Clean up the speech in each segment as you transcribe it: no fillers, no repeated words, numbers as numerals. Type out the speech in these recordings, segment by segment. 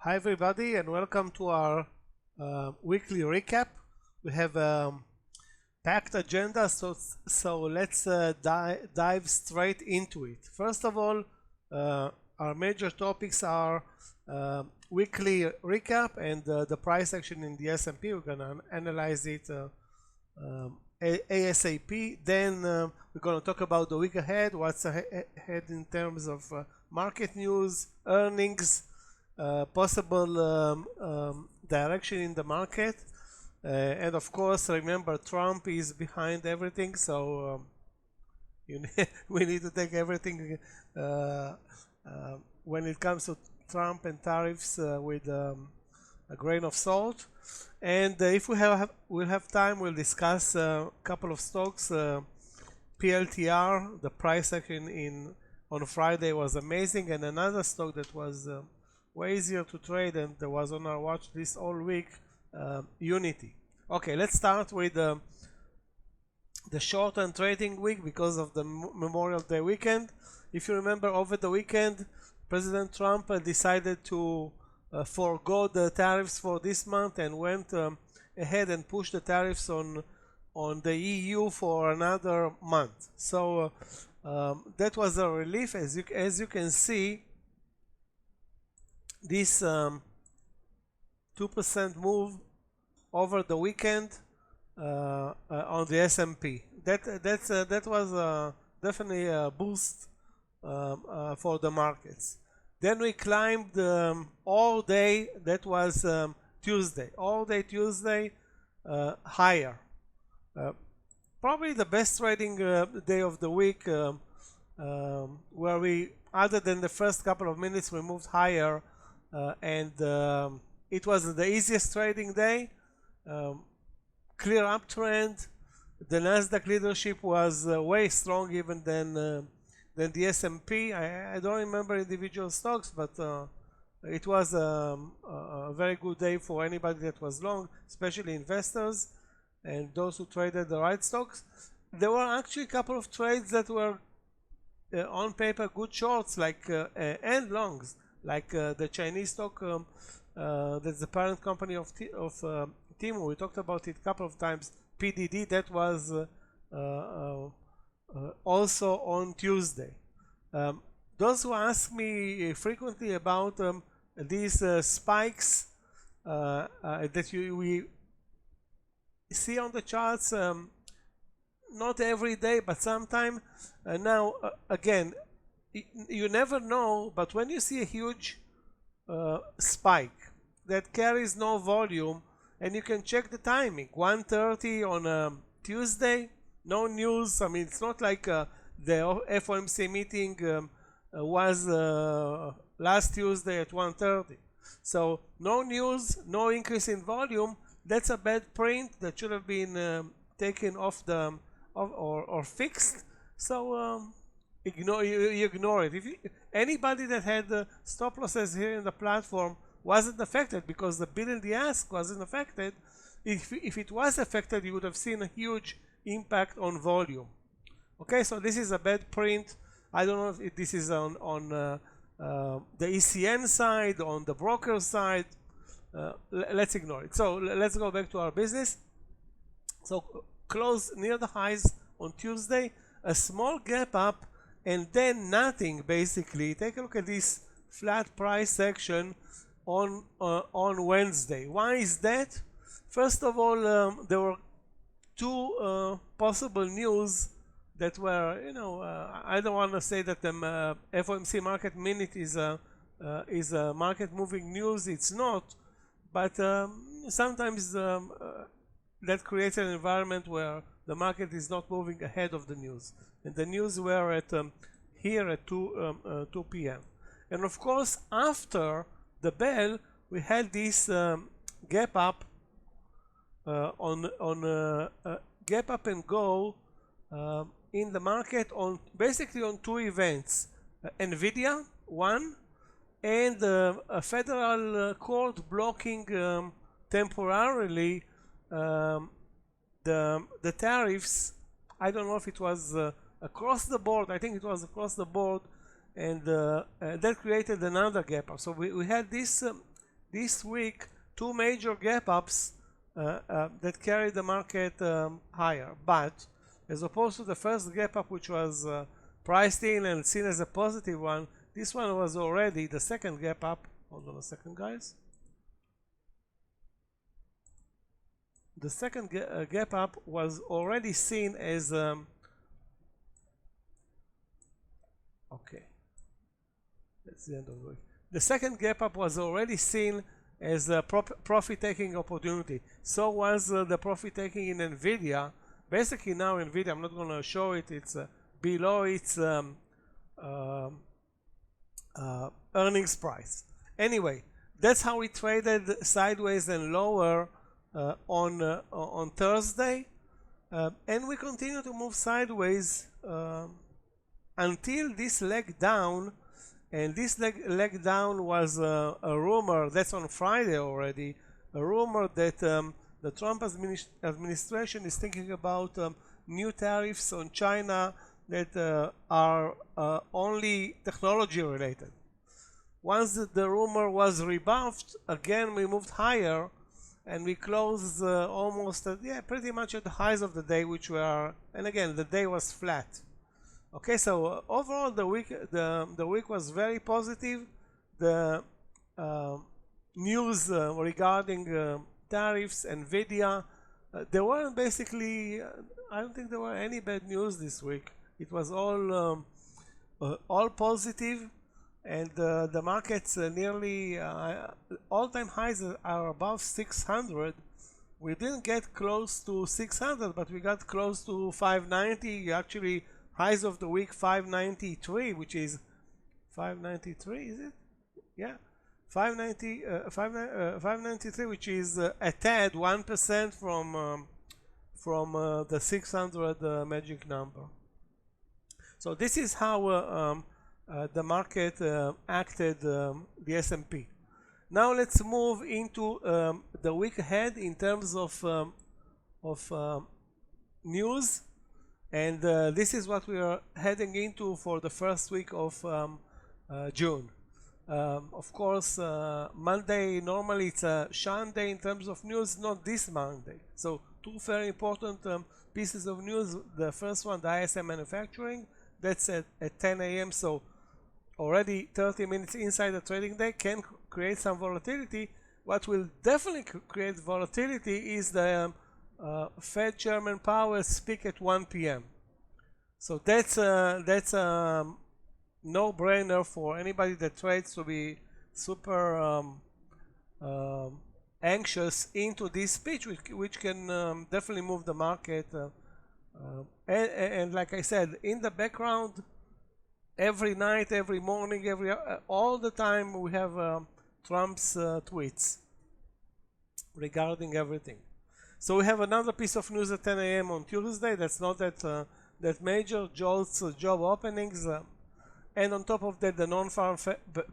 Hi everybody and welcome to our weekly recap. We have a packed agenda, so let's dive straight into it. First of all, our major topics are weekly recap and the price action in the S&P. We're gonna analyze it ASAP. Then we're gonna talk about the week ahead, what's ahead in terms of market news, earnings, possible direction in the market, and of course remember Trump is behind everything, so we need to take everything when it comes to Trump and tariffs with a grain of salt. And if we'll have time, we'll discuss a couple of stocks. PLTR, the price action on Friday was amazing, and another stock that was way easier to trade and there was on our watch list all week, Unity. Okay, let's start with the short-term trading week because of the Memorial Day weekend. If you remember, over the weekend President Trump decided to forego the tariffs for this month and went ahead and pushed the tariffs on the EU for another month. So that was a relief. As you can see, this 2% move over the weekend on the S&P. That was definitely a boost for the markets. Then we climbed all day. That was Tuesday. All day Tuesday higher. Probably the best trading day of the week, where we, other than the first couple of minutes, we moved higher. And it was the easiest trading day, clear uptrend. The Nasdaq leadership was way strong even than the S&P. I don't remember individual stocks, but it was a very good day for anybody that was long, especially investors and those who traded the right stocks. There were actually a couple of trades that were on paper good shorts, like and longs, like the Chinese stock that's the parent company of Temu. We talked about it a couple of times. PDD, that was also on Tuesday. Those who ask me frequently about these spikes that we see on the charts, not every day, but sometime. Now, again, you never know, but when you see a huge spike that carries no volume, and you can check the timing, 1:30 on a Tuesday, no news. I mean, it's not like the FOMC meeting was last Tuesday at 1:30. So no news, no increase in volume. That's a bad print that should have been taken off or fixed. So you ignore it. If anybody that had stop losses here in the platform wasn't affected because the bid and the ask wasn't affected. If it was affected, you would have seen a huge impact on volume. Okay, so this is a bad print. I don't know if this is on the ECN side, on the broker side. Let's ignore it. So let's go back to our business. So close near the highs on Tuesday, a small gap up, and then nothing basically. Take a look at this flat price section on Wednesday. Why is that? First of all, there were two possible news that were, I don't want to say that the FOMC market minute is a market moving news. It's not, but sometimes that creates an environment where the market is not moving ahead of the news. And the news were at here at 2 p.m. And of course, after the bell, we had this gap up on gap up and go in the market on basically on two events: Nvidia, one, and a federal court blocking temporarily the tariffs. I don't know if it was across the board. I think it was across the board, and that created another gap up. So we had this this week two major gap ups that carried the market higher. But as opposed to the first gap up, which was priced in and seen as a positive one, this one was already the second gap up. Hold on a second, guys. The second gap up was already seen as okay, that's the end of the week. The second gap up was already seen as a profit-taking opportunity. So was the profit-taking in NVIDIA. Basically now NVIDIA, I'm not going to show it, it's below its earnings price. Anyway, that's how we traded sideways and lower on Thursday, and we continue to move sideways until this leg down. And this leg down was a rumor, that's on Friday already, a rumor that the Trump administration is thinking about new tariffs on China that are only technology related. Once the rumor was rebuffed, again we moved higher and we closed almost at, pretty much at the highs of the day, which were, and again the day was flat. Okay, so overall the week was very positive. The news regarding tariffs, NVIDIA, there weren't basically, I don't think there were any bad news this week. It was all positive, and the markets nearly all-time highs are above 600. We didn't get close to 600, but we got close to 590. Actually, highs of the week 593, which is 593, is it? Yeah, 593, which is a tad 1% from the 600 magic number. So this is how the market acted, the S&P. Now let's move into the week ahead in terms of news. And this is what we are heading into for the first week of June. Of course, Monday, normally it's a shun day in terms of news, not this Monday. So two very important pieces of news. The first one, the ISM manufacturing, that's at 10 a.m. So already 30 minutes inside the trading day can create some volatility. What will definitely create volatility is the Fed Chairman Powell speak at 1 p.m. So that's a no-brainer for anybody that trades to be super anxious into this speech, which can definitely move the market. And like I said, in the background, every night, every morning, all the time, we have Trump's tweets regarding everything. So we have another piece of news at 10 a.m. on Tuesday. That's not that major. JOLTS job openings, and on top of that, the non-farm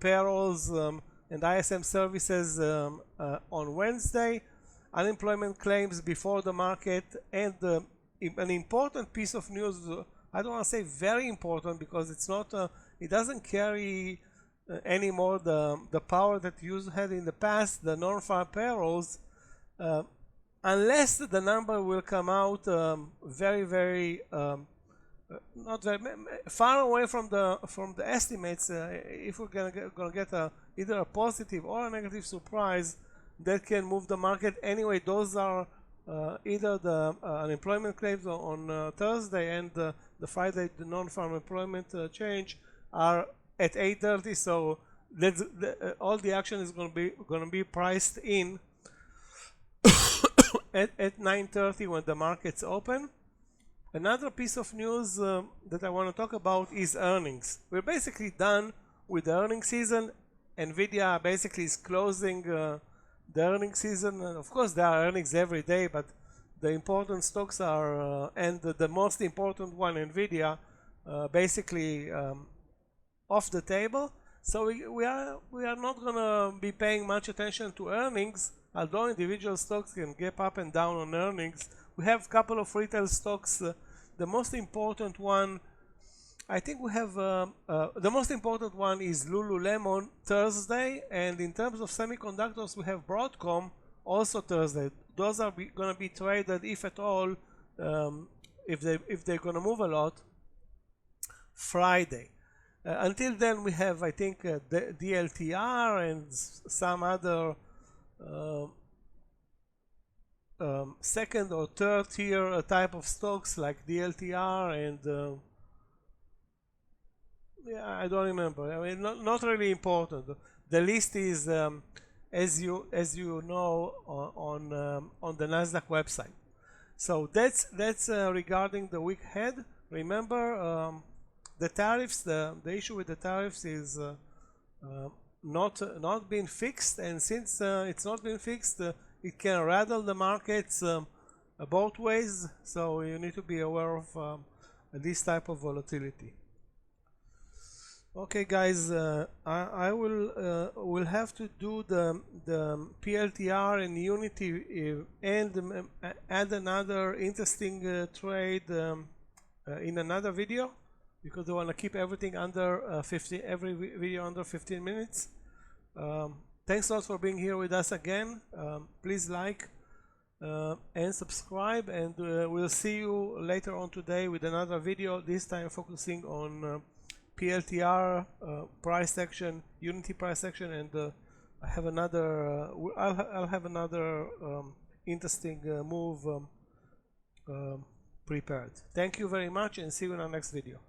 payrolls and ISM services on Wednesday. Unemployment claims before the market, and an important piece of news. I don't want to say very important because it's not. It doesn't carry anymore the power that you had in the past. The non-farm payrolls. Unless the number will come out very not very far away from the estimates, if we're gonna get either a positive or a negative surprise, that can move the market. Anyway, those are either the unemployment claims on Thursday and the Friday the non-farm employment change are at 8:30. So all the action is gonna be priced in at 9:30 when the markets open. Another piece of news that I want to talk about is earnings. We're basically done with the earnings season. NVIDIA basically is closing the earnings season. And of course, there are earnings every day, but the important stocks are, and the most important one, NVIDIA, basically off the table. So we are not going to be paying much attention to earnings. Although individual stocks can gap up and down on earnings, we have a couple of retail stocks. The most important one I think we have the most important one is Lulu Lemon Thursday, and in terms of semiconductors we have Broadcom also Thursday. Those are going to be traded, if at all, if they're going to move a lot, Friday. Until then we have, I think, the DLTR and some other second or third tier type of stocks like DLTR and yeah, I don't remember. I mean, not really important. The list is, as you know, on the Nasdaq website. So that's regarding the week ahead. Remember, the tariffs. The issue with the tariffs is not being fixed, and since it's not been fixed, it can rattle the markets both ways. So you need to be aware of this type of volatility. Okay, guys, I will have to do the PLTR and Unity and add another interesting trade in another video, because I want to keep everything under 15, every video under 15 minutes. Thanks a lot for being here with us again. Please like and subscribe, and we'll see you later on today with another video, this time focusing on PLTR price action, Unity price action, and I have another. I'll have another interesting move prepared. Thank you very much, and see you in our next video.